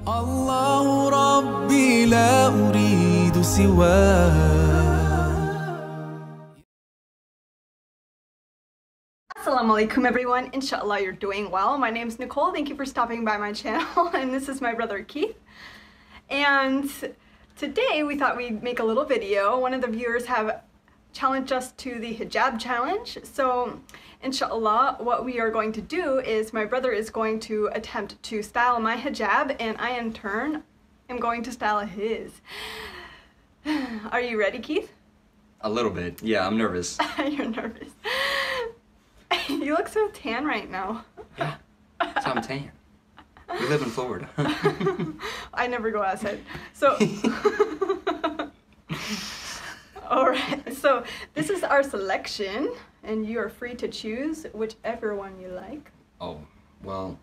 الله ربي لا أريد سواه. Assalamu alaikum everyone, inshallah you're doing well. My name is Nicole, thank you for stopping by my channel, and this is my brother Keith. And today we thought we'd make a little video. One of the viewers have challenged us to the hijab challenge, so inshallah what we are going to do is my brother is going to attempt to style my hijab, and I in turn am going to style his. Are you ready, Keith? A little bit, yeah, I'm nervous. You're nervous. You look so tan right now. Yeah, so I'm tan. We live in Florida. I never go outside. So, alright, so this is our selection, and you are free to choose whichever one you like. Oh, well,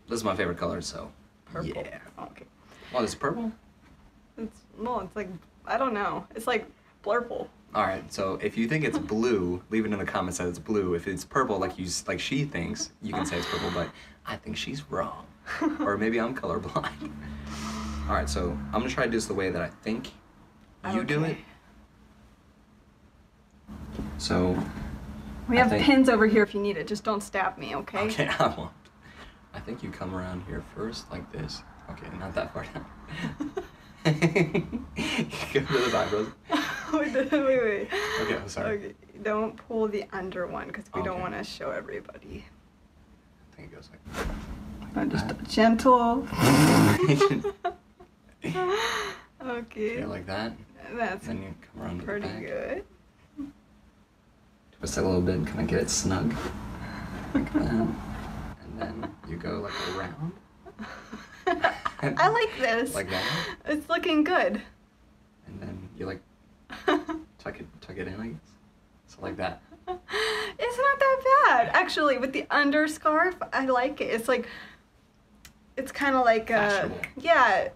this is my favorite color, so. Purple. Yeah. Okay. What, is it purple? It's like, I don't know. It's like blurple. Alright, so if you think it's blue, leave it in the comments that it's blue. If it's purple like she thinks, you can say it's purple, but I think she's wrong. Or maybe I'm colorblind. Alright, so I'm gonna try to do this the way that I think you do it. So we have pins over here if you need it. Just don't stab me, okay? Okay, I won't. I think you come around here first, like this. Okay, not that far down. Go to those eyebrows. Wait. Okay, I'm sorry. Okay, don't pull the under one because we don't want to show everybody. I think it goes like Just gentle. Okay. Okay, like that. That's then you come around to pretty the back. good. Twist it a little bit, kind of get it snug. Like that. And then you go like around. I like this. Like that. It's looking good. And then you like tuck it in, I guess. So like that. It's not that bad. Actually, with the underscarf, I like it. It's like, it's kind of like, yeah,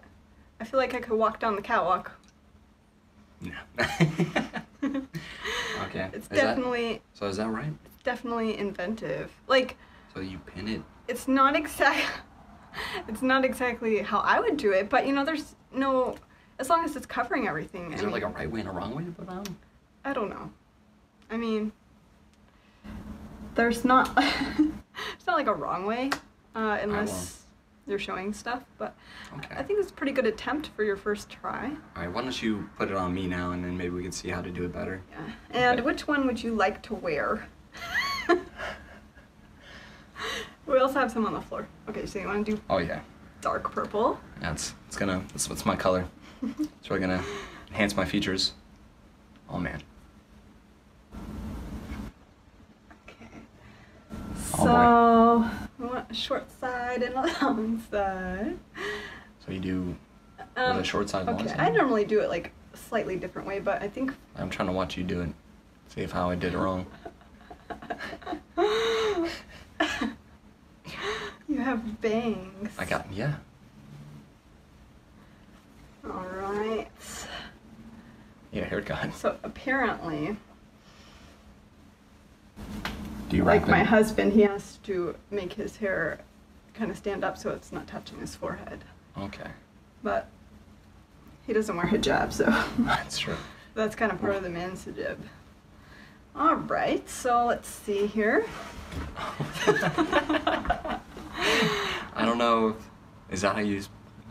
I feel like I could walk down the catwalk. No. Okay. It's definitely. So is that right? It's definitely inventive. Like. So you pin it. It's not exactly how I would do it, but you know, there's no, as long as it's covering everything. Is there like a right way and a wrong way to put it on? I don't know. I mean, there's not, it's not like a wrong way, unless you're showing stuff, but okay. I think it's a pretty good attempt for your first try. Alright, why don't you put it on me now, and then maybe we can see how to do it better. Yeah. And which one would you like to wear? We also have some on the floor. Okay, so you want to do dark purple? Yeah, it's my color. It's really gonna enhance my features. Oh man. Okay. Oh, so, we want a short side and a long side. So you do the short side, long okay, side? I normally do it like a slightly different way, but I think... I'm trying to watch you do it. See if how I did it wrong. You have bangs. Yeah. Alright. Yeah, haircut. So apparently, Do you like my husband, he has to make his hair kind of stand up so it's not touching his forehead. Okay. But he doesn't wear hijab, so That's true. that's kind of part of the man's hijab. Alright, so let's see here. I don't know. Is that how you?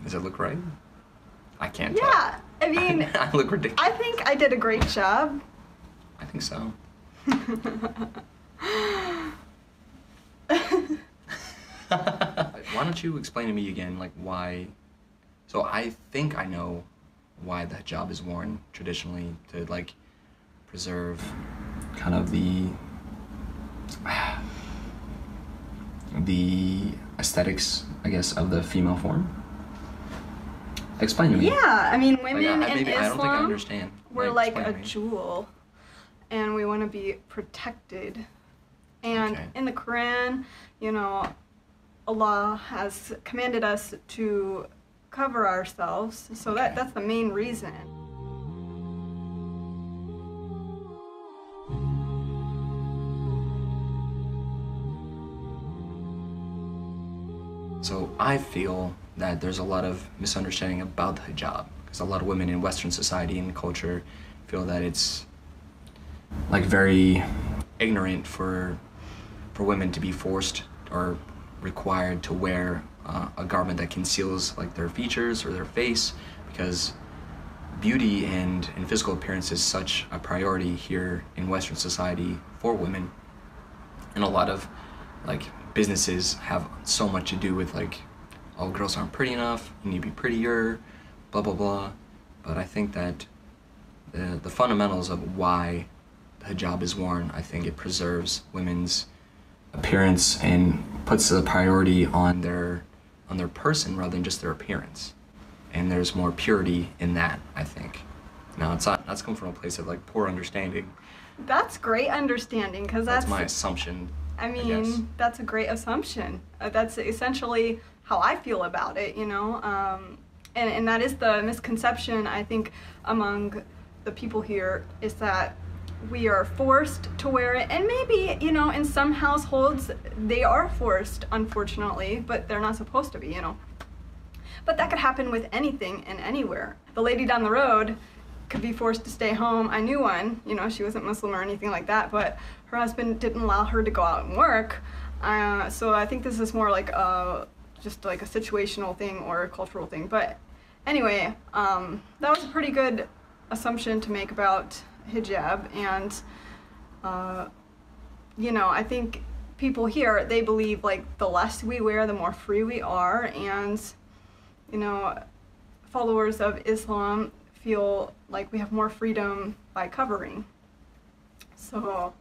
Does it look right? I can't tell. Yeah, I mean, I look ridiculous. I think I did a great job. I think so. Why don't you explain to me again, like why? So I think I know why the hijab is worn traditionally to like preserve kind of the aesthetics, I guess, of the female form. Explain to me. Yeah, I mean, women in I don't think I Islam, understand. we're like a jewel, and we want to be protected. And in the Quran, you know, Allah has commanded us to cover ourselves, so that's the main reason. So I feel that there's a lot of misunderstanding about the hijab, because a lot of women in Western society and culture feel that it's like very ignorant for women to be forced or required to wear a garment that conceals like their features or their face, because beauty and physical appearance is such a priority here in Western society for women, and a lot of like businesses have so much to do with like, oh, girls aren't pretty enough, you need to be prettier, blah blah blah. But I think that the fundamentals of why the hijab is worn, I think it preserves women's appearance and puts the priority on their person rather than just their appearance. And there's more purity in that, I think. Now, that's coming from a place of like poor understanding. That's great understanding, because That's my assumption. I guess. mean, that's a great assumption. That's essentially how I feel about it, you know? And that is the misconception, I think, among the people here, is that we are forced to wear it. And maybe, you know, in some households, they are forced, unfortunately, but they're not supposed to be, you know? But that could happen with anything and anywhere. The lady down the road could be forced to stay home. I knew one, you know, she wasn't Muslim or anything like that, but her husband didn't allow her to go out and work. So I think this is more like just like a situational thing or a cultural thing. But anyway, that was a pretty good assumption to make about hijab. And, you know, I think people here, they believe like the less we wear, the more free we are. And, you know, followers of Islam feel like we have more freedom by covering. So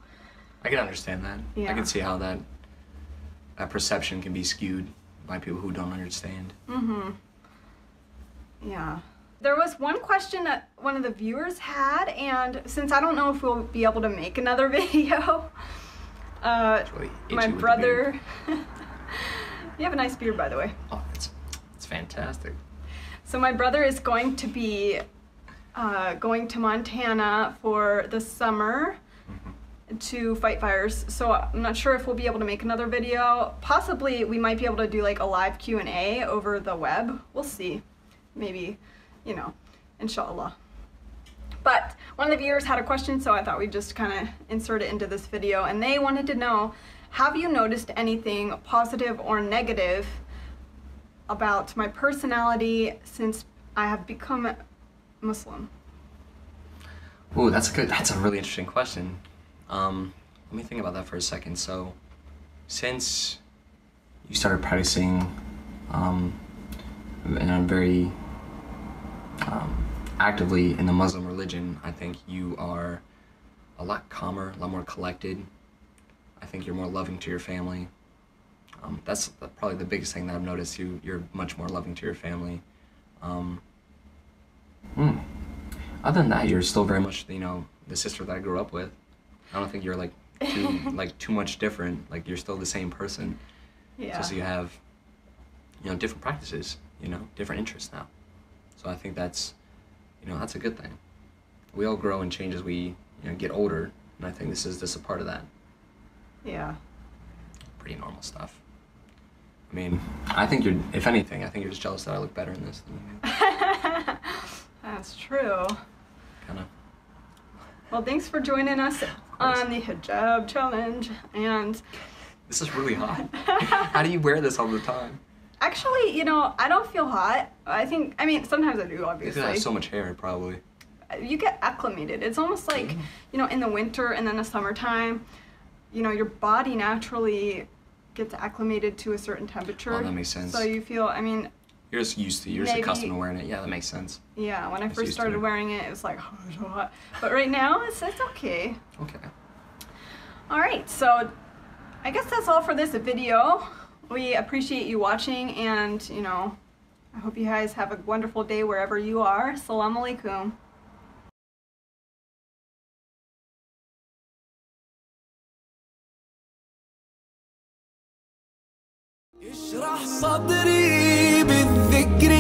I can understand that. Yeah. I can see how that perception can be skewed by people who don't understand. Mm-hmm. Yeah. There was one question that one of the viewers had, and since I don't know if we'll be able to make another video, Really itchy my with the brother, you have a nice beard, by the way. Oh, it's fantastic. So my brother is going to be going to Montana for the summer to fight fires. So I'm not sure if we'll be able to make another video. Possibly we might be able to do like a live Q&A over the web. We'll see. Maybe, you know, inshallah. But one of the viewers had a question, so I thought we'd just kind of insert it into this video. And they wanted to know, have you noticed anything positive or negative about my personality since I have become Muslim? Ooh, that's a really interesting question. Let me think about that for a second. So, since you started practicing in a very actively in the Muslim religion, I think you are a lot calmer, a lot more collected. I think you're more loving to your family. That's probably the biggest thing that I've noticed. You're much more loving to your family. Other than that, you're still very much, you know, the sister that I grew up with. I don't think you're like too much different. Like, you're still the same person. Yeah. Just so you have, you know, different practices, you know, different interests now. So I think that's, you know, that's a good thing. We all grow and change as we, you know, get older, and I think this is just a part of that. Yeah. Pretty normal stuff. I mean, I think you're, if anything, I think you're just jealous that I look better in this than you. That's true. Kind of. Well, thanks for joining us on the hijab challenge. And This is really hot. How do you wear this all the time? actually, you know, I don't feel hot. I mean, sometimes I do, You obviously. have so much hair, probably. You get acclimated. It's almost like, you know, in the winter and then the summertime, you know, your body naturally gets acclimated to a certain temperature. Oh, that makes sense. So you feel, I mean, You're just used to, you're just Maybe- accustomed to wearing it. Yeah, that makes sense. yeah, when I It's first used to started it. wearing it, it was like, oh, so hot. But right now, it's okay. Okay. All right, so I guess that's all for this video. We appreciate you watching, and, you know, I hope you guys have a wonderful day wherever you are. Assalamu alaikum. اشرح صدري بالذكر